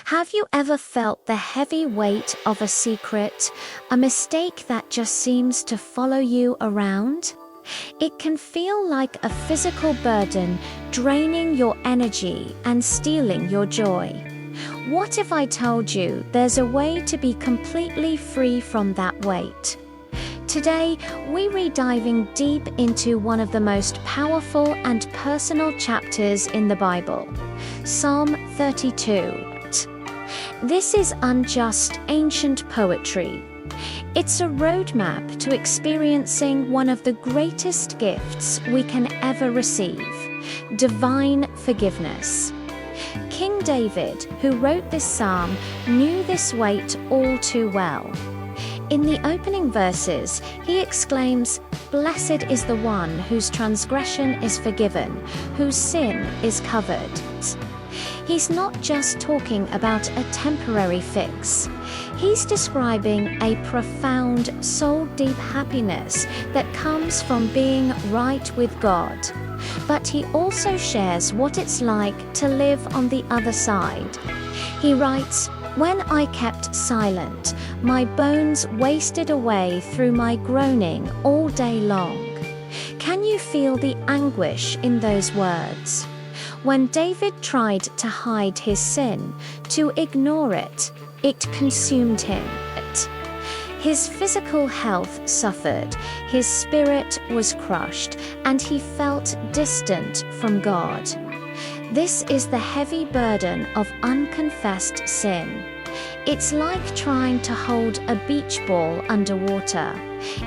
Have you ever felt the heavy weight of a secret, a mistake that just seems to follow you around? It can feel like a physical burden, draining your energy and stealing your joy. What if I told you there's a way to be completely free from that weight? Today, we're diving deep into one of the most powerful and personal chapters in the Bible, Psalm 32. This is unjust ancient poetry. It's a roadmap to experiencing one of the greatest gifts we can ever receive, divine forgiveness. King David, who wrote this psalm, knew this weight all too well. In the opening verses, he exclaims, "Blessed is the one whose transgression is forgiven, whose sin is covered." He's not just talking about a temporary fix. He's describing a profound, soul-deep happiness that comes from being right with God. But he also shares what it's like to live on the other side. He writes, "When I kept silent, my bones wasted away through my groaning all day long." Can you feel the anguish in those words? When David tried to hide his sin, to ignore it, it consumed him. His physical health suffered, his spirit was crushed, and he felt distant from God. This is the heavy burden of unconfessed sin. It's like trying to hold a beach ball underwater.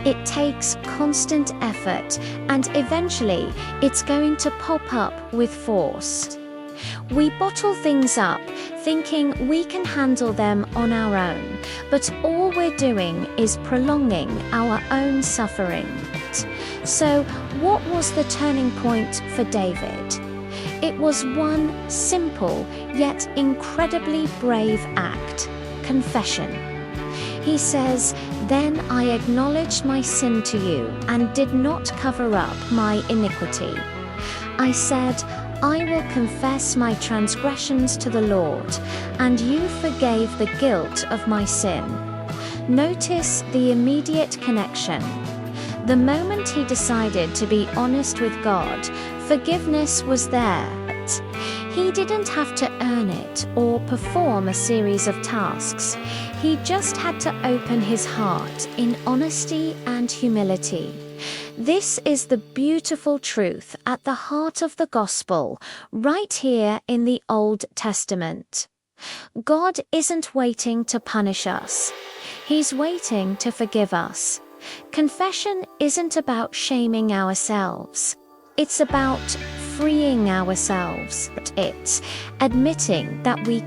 It takes constant effort, and eventually it's going to pop up with force. We bottle things up, thinking we can handle them on our own, but all we're doing is prolonging our own suffering. So, what was the turning point for David? It was one simple yet incredibly brave act: confession. He says, "Then I acknowledged my sin to you and did not cover up my iniquity. I said, I will confess my transgressions to the Lord, and you forgave the guilt of my sin." Notice the immediate connection. The moment he decided to be honest with God, forgiveness was there. He didn't have to earn it or perform a series of tasks. He just had to open his heart in honesty and humility. This is the beautiful truth at the heart of the gospel, right here in the Old Testament. God isn't waiting to punish us. He's waiting to forgive us. Confession isn't about shaming ourselves. It's about freeing ourselves. It's admitting that we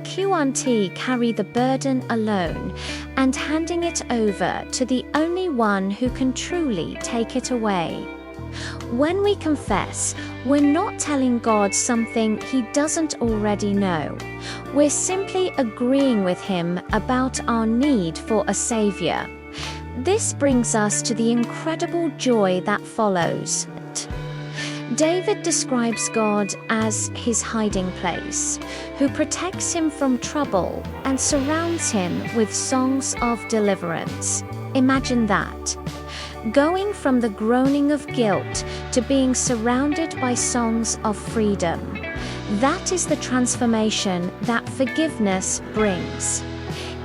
carry the burden alone and handing it over to the only one who can truly take it away. When we confess, we're not telling God something he doesn't already know. We're simply agreeing with him about our need for a savior. This brings us to the incredible joy that follows. David describes God as his hiding place, who protects him from trouble and surrounds him with songs of deliverance. Imagine that. Going from the groaning of guilt to being surrounded by songs of freedom. That is the transformation that forgiveness brings.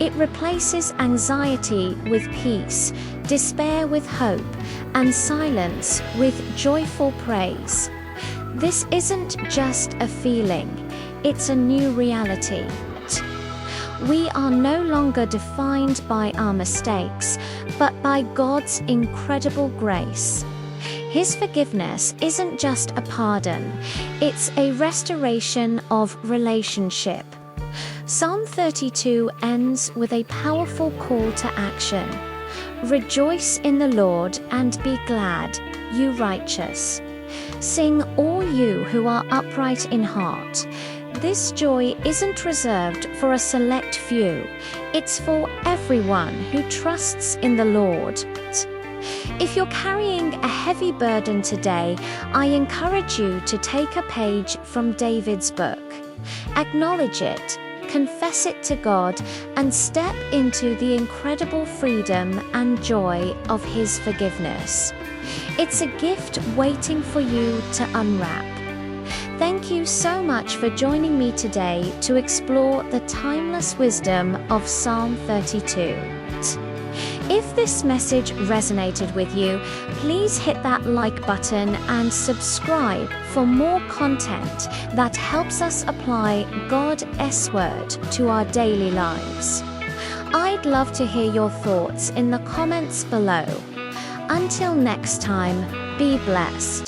It replaces anxiety with peace, despair with hope, and silence with joyful praise. This isn't just a feeling, it's a new reality. We are no longer defined by our mistakes, but by God's incredible grace. His forgiveness isn't just a pardon, it's a restoration of relationship. Psalm 32 ends with a powerful call to action. "Rejoice in the Lord and be glad, you righteous. Sing, all you who are upright in heart." This joy isn't reserved for a select few. It's for everyone who trusts in the Lord. If you're carrying a heavy burden today, I encourage you to take a page from David's book. Acknowledge it, confess it to God, and step into the incredible freedom and joy of His forgiveness. It's a gift waiting for you to unwrap. Thank you so much for joining me today to explore the timeless wisdom of Psalm 32. If this message resonated with you, please hit that like button and subscribe for more content that helps us apply God's Word to our daily lives. I'd love to hear your thoughts in the comments below. Until next time, be blessed.